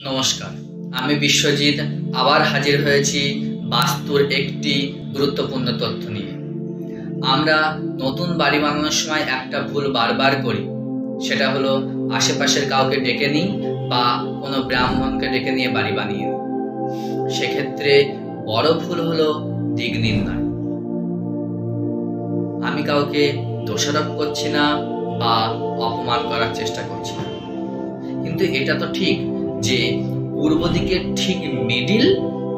নমস্কার, আমি বিশ্বজিৎ আবার হাজির হয়েছি বাস্তুর একটি গুরুত্বপূর্ণ তথ্য নিয়ে। আমরা নতুন বাড়ি বানানোর সময় একটা ভুল বারবার করি, সেটা হলো আশেপাশের কাউকে ডেকে নিই বা কোনো ব্রাহ্মণকে ডেকে নিয়ে বাড়ি বানিয়ে নিই। সেক্ষেত্রে বড় ভুল হলো দিক নির্ণয়। আমি কাউকে দোষারোপ করছি না বা অপমান করার চেষ্টা করছি না, কিন্তু এটা তো ঠিক যে পূর্ব দিকের ঠিক মিডিল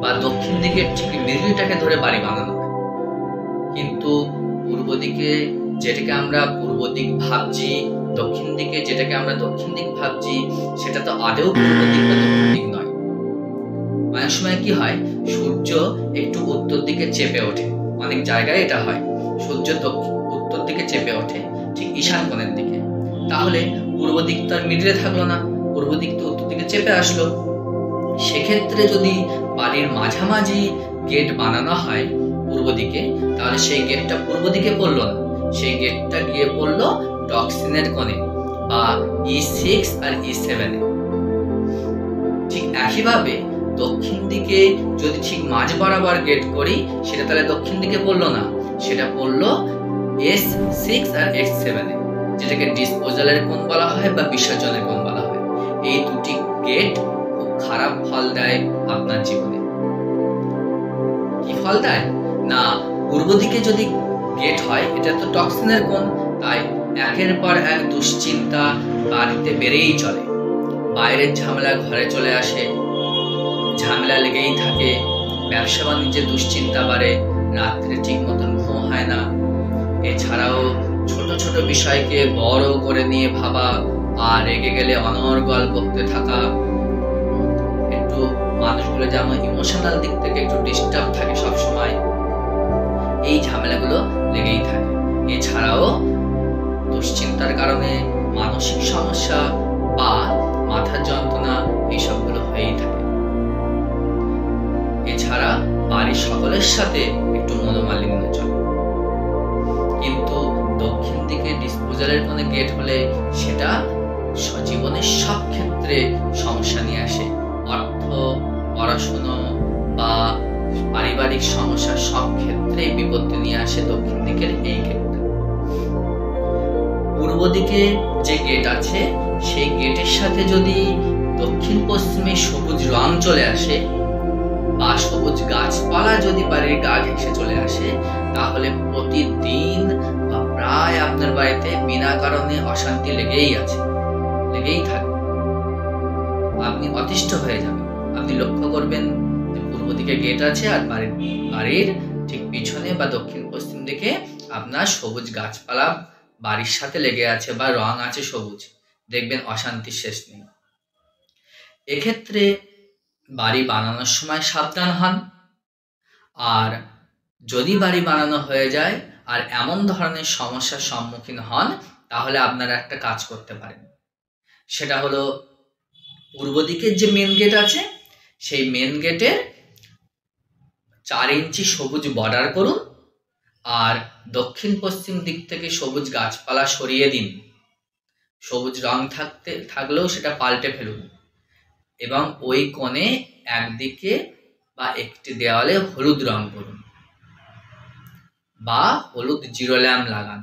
বা দক্ষিণ দিকের ঠিক মিডিলটাকে ধরে বাড়ি বানানো হয়, কিন্তু পূর্ব দিকে যেটাকে আমরা পূর্ব দিক ভাবছি, দক্ষিণ দিকে যেটাকে আমরা দক্ষিণ দিক ভাবছি, সেটা তো আদৌ পূর্ব দিক বা দক্ষিণ দিক নয়। অনেক সময় কি হয়, সূর্য একটু উত্তর দিকে চেপে ওঠে, অনেক জায়গায় এটা হয়, সূর্য উত্তর দিকে চেপে ওঠে ঠিক ঈশান কোণের দিকে। তাহলে পূর্ব দিক তো আর মিডিলে থাকলো না, পূর্ব দিক তো উত্তর দিকে চেপে আসলো। সেক্ষেত্রে যদি বাড়ির মাঝামাঝি গেট বানানো হয় পূর্ব দিকে, তাহলে সেই গেটটা পূর্ব দিকে পড়লো না, সেই গেটটা গিয়ে পড়লো টক্সিনের কোণে বা E6 আর E7 এ। ঠিক একইভাবে দক্ষিণ দিকে যদি ঠিক মাঝ বরাবর গেট করি, সেটা তাহলে দক্ষিণ দিকে পড়লো না, সেটা পড়লো S6 আর S7 এ, যেটাকে ডিসপোজালের কোণ বলা হয় বা বিসর্জনের কোণ বলা হয়। এই দুটি গেট খুব খারাপ ফল দেয় আপনার জীবনে। কি ফল দেয় না, পূর্ব দিকে যদি গেট হয়, এটা তো টক্সিনের কোণ, তাই একের পর এক দুশ্চিন্তা বাড়িতে বেড়েই চলে। বাইরের ঝামেলা ঘরে চলে আসে, ঝামেলা লেগেই থাকে, ব্যবসা বাণিজ্যে দুশ্চিন্তা বাড়ে, রাত্রে ঠিক মতন ঘুম হয় না। এছাড়াও ছোট ছোট বিষয়কে বড় করে নিয়ে ভাবা আর রেগে গেলে অনর্গল বকতে থাকা, একটু মানুষগুলো যেমন ইমোশনাল দিক থেকে একটু ডিস্টার্ব থাকে সবসময়, এই ঝামেলাগুলো লেগেই থাকে। এছাড়াও দুশ্চিন্তার কারণে মানসিক সমস্যা বা মাথার যন্ত্রণা এইসবগুলো হয়েই থাকে। এছাড়া বাড়ির সকলের সাথে একটু মনোমালিন্য চলে। কিন্তু দক্ষিণ দিকে ডিসপোজালের কোণে গেট হলে সেটা জীবনের সব ক্ষেত্রে সমস্যা নিয়ে আসে, অর্থ, পড়াশোনা বা পারিবারিক সমস্যা সব ক্ষেত্রে বিপত্তি নিয়ে আসে দক্ষিণ দিকের এই গেটটা। পূর্ব দিকে যে গেট আছে, সেই গেটের সাথে যদি দক্ষিণ পশ্চিমে সবুজ রং চলে আসে বা সবুজ গাছপালা যদি বাড়ির গা ঘেঁষে চলে আসে, তাহলে প্রতিদিন বা প্রায় আপনার বাড়িতে বিনা কারণে অশান্তি লেগেই আছে, লেগেই থাকবে। আপনি অতিষ্ঠ হয়ে যাবেন। আপনি লক্ষ্য করবেন যে পূর্ব দিকে গেট আছে আর বাড়ির ঠিক পিছনে বা দক্ষিণ পশ্চিম দিকে আপনার সবুজ গাছপালা বাড়ির সাথে লেগে আছে বা রং আছে সবুজ, দেখবেন অশান্তির শেষ নেই। এক্ষেত্রে বাড়ি বানানোর সময় সাবধান হন। আর যদি বাড়ি বানানো হয়ে যায় আর এমন ধরনের সমস্যার সম্মুখীন হন, তাহলে আপনারা একটা কাজ করতে পারেন। সেটা হলো পূর্ব দিকের যে মেন গেট আছে, সেই মেন গেটের 4 ইঞ্চি সবুজ বর্ডার করুন আর দক্ষিণ পশ্চিম দিক থেকে সবুজ গাছপালা সরিয়ে দিন। সবুজ রং থাকলেও সেটা পাল্টে ফেলুন এবং ওই কোণে একদিকে বা একটি দেওয়ালে হলুদ রং করুন বা হলুদ জিরো ল্যাম্প লাগান।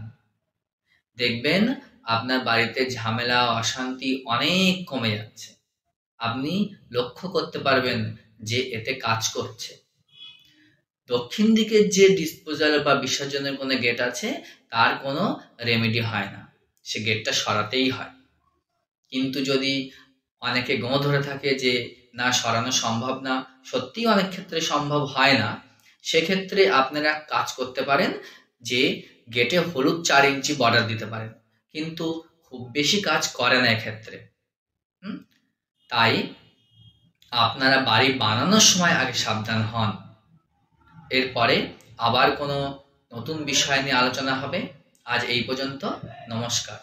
দেখবেন আপনার বাড়িতে ঝামেলা অশান্তি অনেক কমে যাচ্ছে। আপনি লক্ষ্য করতে পারবেন যে এতে কাজ করছে। দক্ষিণ দিকের যে ডিসপোজাল বা বিসর্জনের কোনো গেট আছে, তার কোনো রেমেডি হয় না, সে গেটটা সরাতেই হয়। কিন্তু যদি অনেকে গোঁ ধরে থাকে যে না, সরানো সম্ভব না, সত্যিই অনেক ক্ষেত্রে সম্ভব হয় না, সেক্ষেত্রে আপনারা কাজ করতে পারেন যে গেটে হলুদ 4 ইঞ্চি বর্ডার দিতে পারেন, কিন্তু খুব বেশি কাজ করে না এক্ষেত্রে। তাই আপনারা বাড়ি বানানোর সময় আগে সাবধান হন। এরপরে আবার কোনো নতুন বিষয় নিয়ে আলোচনা হবে। আজ এই পর্যন্ত। নমস্কার।